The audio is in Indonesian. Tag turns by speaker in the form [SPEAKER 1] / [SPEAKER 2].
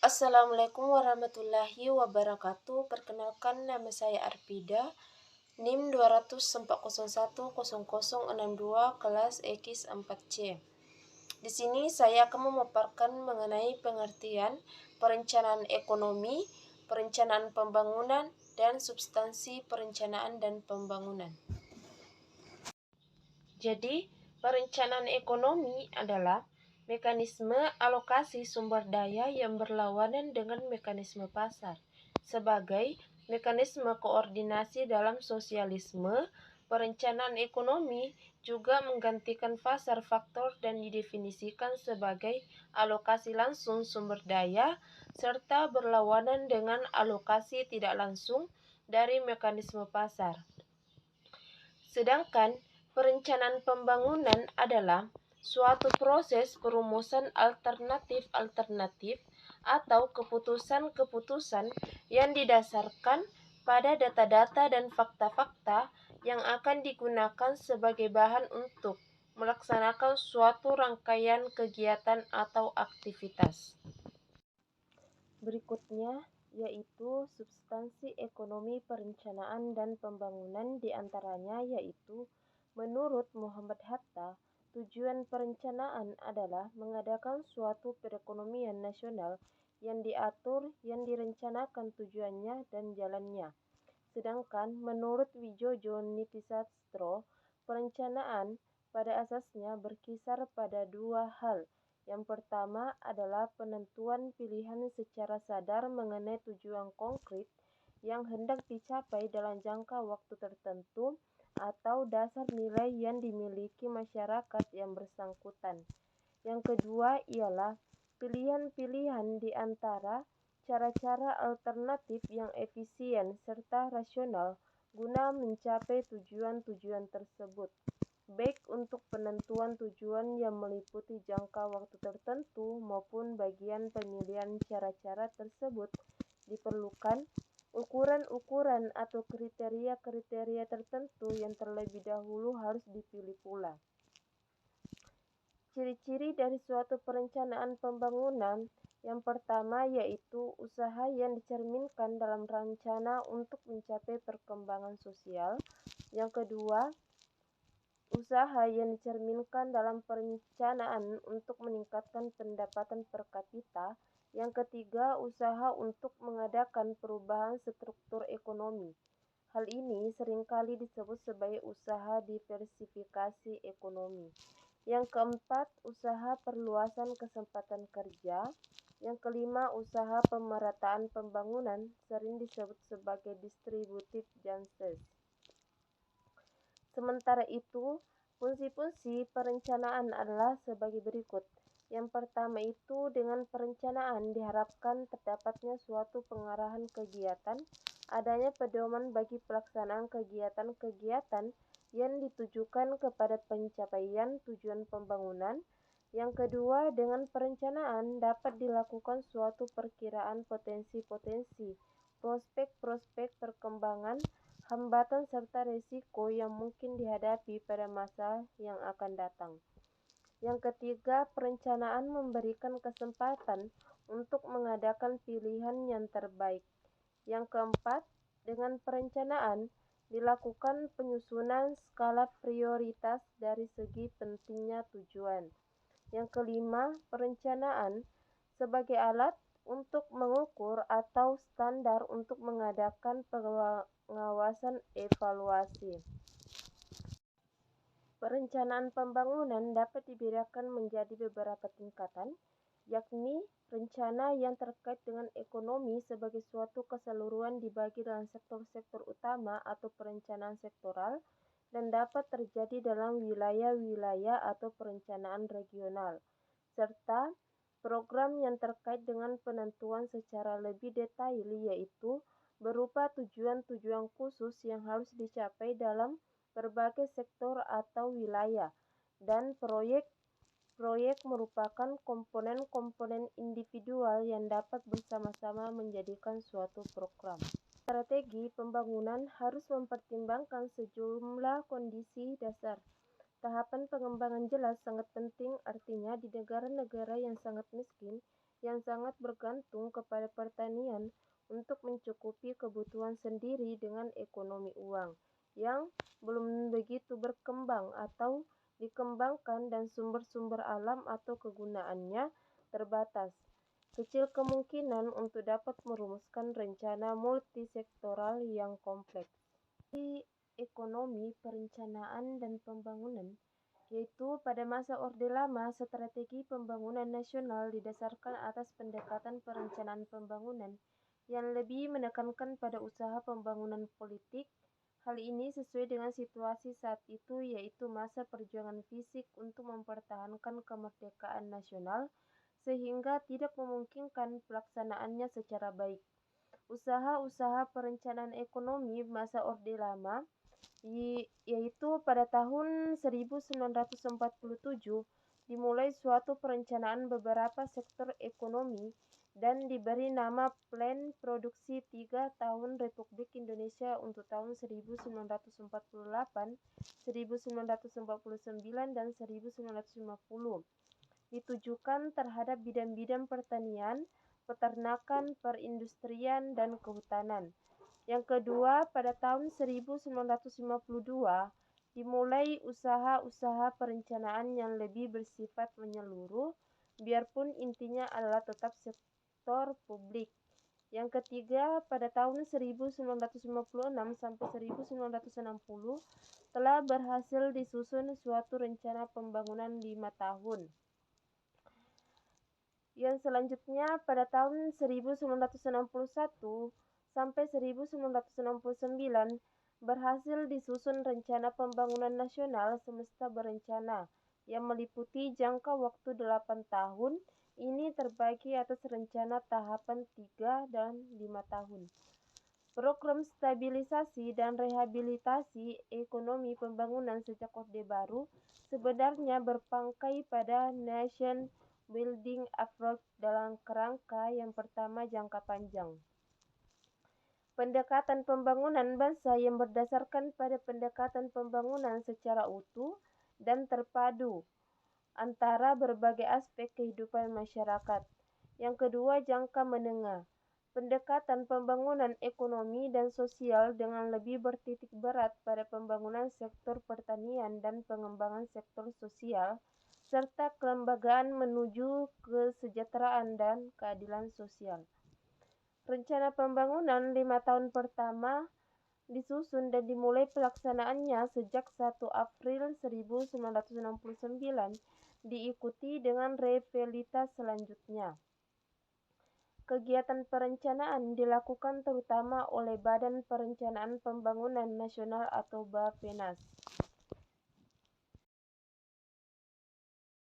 [SPEAKER 1] Assalamualaikum warahmatullahi wabarakatuh. Perkenalkan, nama saya Arpida, NIM 20040100062 kelas X4C. Di sini saya akan memaparkan mengenai pengertian perencanaan ekonomi, perencanaan pembangunan, dan substansi perencanaan dan pembangunan. Jadi, perencanaan ekonomi adalah mekanisme alokasi sumber daya yang berlawanan dengan mekanisme pasar. Sebagai mekanisme koordinasi dalam sosialisme, perencanaan ekonomi juga menggantikan pasar faktor dan didefinisikan sebagai alokasi langsung sumber daya serta berlawanan dengan alokasi tidak langsung dari mekanisme pasar. Sedangkan perencanaan pembangunan adalah suatu proses perumusan alternatif-alternatif atau keputusan-keputusan yang didasarkan pada data-data dan fakta-fakta yang akan digunakan sebagai bahan untuk melaksanakan suatu rangkaian kegiatan atau aktivitas. Berikutnya yaitu substansi ekonomi perencanaan dan pembangunan, diantaranya yaitu menurut Muhammad Hatta, tujuan perencanaan adalah mengadakan suatu perekonomian nasional yang diatur, yang direncanakan tujuannya dan jalannya. Sedangkan menurut Wijojo Nitisastro, perencanaan pada asasnya berkisar pada dua hal. Yang pertama adalah penentuan pilihan secara sadar mengenai tujuan konkret yang hendak dicapai dalam jangka waktu tertentu atau dasar nilai yang dimiliki masyarakat yang bersangkutan. Yang kedua ialah pilihan-pilihan di antara cara-cara alternatif yang efisien serta rasional guna mencapai tujuan-tujuan tersebut, baik untuk penentuan tujuan yang meliputi jangka waktu tertentu maupun bagian pemilihan cara-cara tersebut diperlukan ukuran-ukuran atau kriteria-kriteria tertentu yang terlebih dahulu harus dipilih pula. Ciri-ciri dari suatu perencanaan pembangunan yang pertama yaitu usaha yang dicerminkan dalam rencana untuk mencapai perkembangan sosial. Yang kedua, usaha yang dicerminkan dalam perencanaan untuk meningkatkan pendapatan per kapita. Yang ketiga, usaha untuk mengadakan perubahan struktur ekonomi. Hal ini seringkali disebut sebagai usaha diversifikasi ekonomi. Yang keempat, usaha perluasan kesempatan kerja. Yang kelima, usaha pemerataan pembangunan, sering disebut sebagai distributive justice. Sementara itu, fungsi-fungsi perencanaan adalah sebagai berikut. Yang pertama itu, dengan perencanaan diharapkan terdapatnya suatu pengarahan kegiatan, adanya pedoman bagi pelaksanaan kegiatan-kegiatan yang ditujukan kepada pencapaian tujuan pembangunan. Yang kedua, dengan perencanaan dapat dilakukan suatu perkiraan potensi-potensi, prospek-prospek perkembangan, hambatan serta risiko yang mungkin dihadapi pada masa yang akan datang. Yang ketiga, perencanaan memberikan kesempatan untuk mengadakan pilihan yang terbaik. Yang keempat, dengan perencanaan dilakukan penyusunan skala prioritas dari segi pentingnya tujuan. Yang kelima, perencanaan sebagai alat untuk mengukur atau standar untuk mengadakan pengawasan evaluasi. Perencanaan pembangunan dapat dibedakan menjadi beberapa tingkatan, yakni rencana yang terkait dengan ekonomi sebagai suatu keseluruhan dibagi dalam sektor-sektor utama atau perencanaan sektoral, dan dapat terjadi dalam wilayah-wilayah atau perencanaan regional, serta program yang terkait dengan penentuan secara lebih detail, yaitu berupa tujuan-tujuan khusus yang harus dicapai dalam berbagai sektor atau wilayah, dan proyek merupakan komponen-komponen individual yang dapat bersama-sama menjadikan suatu program. Strategi pembangunan harus mempertimbangkan sejumlah kondisi dasar. Tahapan pengembangan jelas sangat penting, artinya di negara-negara yang sangat miskin, yang sangat bergantung kepada pertanian untuk mencukupi kebutuhan sendiri dengan ekonomi uang yang belum begitu berkembang atau dikembangkan dan sumber-sumber alam atau kegunaannya terbatas. Kecil kemungkinan untuk dapat merumuskan rencana multisektoral yang kompleks. Di ekonomi perencanaan dan pembangunan, yaitu pada masa Orde Lama, strategi pembangunan nasional didasarkan atas pendekatan perencanaan pembangunan yang lebih menekankan pada usaha pembangunan politik. Hal ini sesuai dengan situasi saat itu, yaitu masa perjuangan fisik untuk mempertahankan kemerdekaan nasional, sehingga tidak memungkinkan pelaksanaannya secara baik. Usaha-usaha perencanaan ekonomi masa Orde Lama yaitu pada tahun 1947 dimulai suatu perencanaan beberapa sektor ekonomi dan diberi nama Plan Produksi 3 Tahun Republik Indonesia untuk tahun 1948, 1949, dan 1950, ditujukan terhadap bidang-bidang pertanian, peternakan, perindustrian, dan kehutanan. Yang kedua, pada tahun 1952, dimulai usaha-usaha perencanaan yang lebih bersifat menyeluruh, biarpun intinya adalah tetap sektor publik. Yang ketiga, pada tahun 1956 sampai 1960, telah berhasil disusun suatu rencana pembangunan 5 tahun. Yang selanjutnya, pada tahun 1961 sampai 1969 berhasil disusun Rencana Pembangunan Nasional Semesta Berencana yang meliputi jangka waktu 8 tahun. Ini terbagi atas rencana tahapan 3 dan 5 tahun. Program stabilisasi dan rehabilitasi ekonomi pembangunan sejak Orde Baru sebenarnya berpangkai pada Nation Building Approach dalam kerangka yang pertama jangka panjang. Pendekatan pembangunan bangsa yang berdasarkan pada pendekatan pembangunan secara utuh dan terpadu antara berbagai aspek kehidupan masyarakat. Yang kedua, jangka menengah. Pendekatan pembangunan ekonomi dan sosial dengan lebih bertitik berat pada pembangunan sektor pertanian dan pengembangan sektor sosial, serta kelembagaan menuju kesejahteraan dan keadilan sosial. Rencana pembangunan 5 tahun pertama disusun dan dimulai pelaksanaannya sejak 1 April 1969, diikuti dengan revitalisasi selanjutnya. Kegiatan perencanaan dilakukan terutama oleh Badan Perencanaan Pembangunan Nasional atau Bappenas.